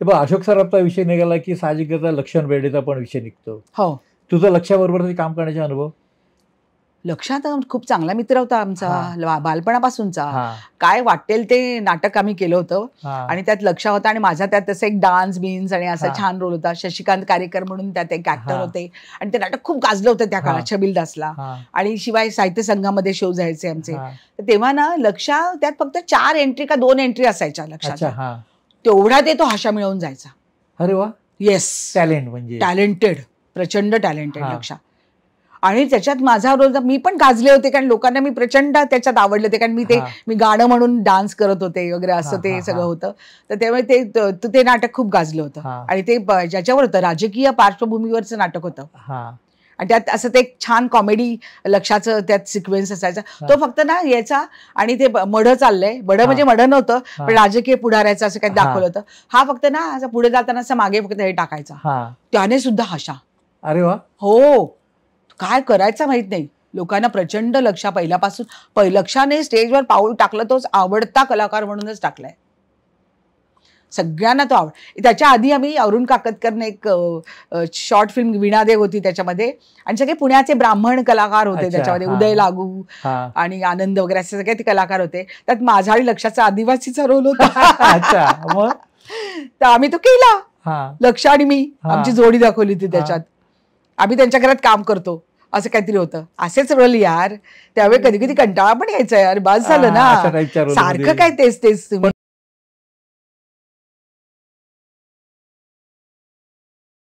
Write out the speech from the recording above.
बघ अशोक सराफचा विषय निघाला की साहजिकता लक्ष्मण बेर्डेचा पण विषय निघतो. हो. तुझं लक्ष्याबरोबर काम करण्याचा अनुभव? लक्षात खूप चांगला मित्र होता आमचा बालपणापासूनचा. काय वाटेल ते नाटक आम्ही केलं होतं आणि त्यात लक्ष होता आणि माझा त्यात तसं एक डान्स बीन्स आणि असा छान रोल होता. शशिकांत कारेकर म्हणून त्यात एक ऍक्टर होते आणि ते नाटक खूप गाजलं होतं त्या काळात छबिलदासला. आणि शिवाय साहित्य संघामध्ये शो जायचे आमचे. तर तेव्हा ना लक्ष त्यात फक्त 4 एंट्री का 2 एंट्री असायच्या लक्षात. तेवढा ते तो हाशा मिळवून जायचा. अरे वा. येस. टॅलेंट म्हणजे टॅलेंटेड, प्रचंड टॅलेंटेड लक्ष. आणि त्याच्यात माझा रोल मी पण गाजले होते कारण लोकांना मी प्रचंड त्याच्यात आवडले होते कारण मी गाणं म्हणून डान्स करत होते वगैरे असं ते सगळं होतं. तर त्यामुळे ते नाटक खूप गाजलं होतं. आणि ते ज्याच्यावर होतं राजकीय पार्श्वभूमीवरचं नाटक होतं. आणि त्यात असं ते एक छान कॉमेडी लक्षाचं त्यात सिक्वेन्स असायचा. तो फक्त ना यायचा आणि ते मढ चाललंय, मढ म्हणजे मढ नव्हतं पण राजकीय पुढाऱ्याचं असं काही दाखवलं होतं. हा फक्त ना असं पुढे जाताना असं मागे फक्त हे टाकायचा. त्याने सुद्धा हाशा. अरे वा. हो. काय करायचं माहित नाही. लोकांना प्रचंड पहिल्यापासून लक्षाने स्टेजवर पाऊल टाकलं तोच आवडता कलाकार म्हणूनच टाकलाय. सगळ्यांना तो त्याच्या आधी आम्ही अरुण काकतकरने एक शॉर्ट फिल्म वीणादेव होती त्याच्यामध्ये आणि सगळे पुण्याचे ब्राह्मण कलाकार होते त्याच्यामध्ये. उदय लागू आणि आनंद वगैरे असे सगळे ते कलाकार होते. त्यात माझा आणि लक्षाचा आदिवासीचा रोल होता. तर आम्ही तो केला. लक्ष आणि मी आमची जोडी दाखवली होती त्याच्यात. आम्ही त्यांच्या घरात काम करतो असं काहीतरी होतं. असेच रोल यार. त्यावेळी कधी कधी कंटाळा पण यायचा यार. बस झालं ना सारखं काय तेच तुम्ही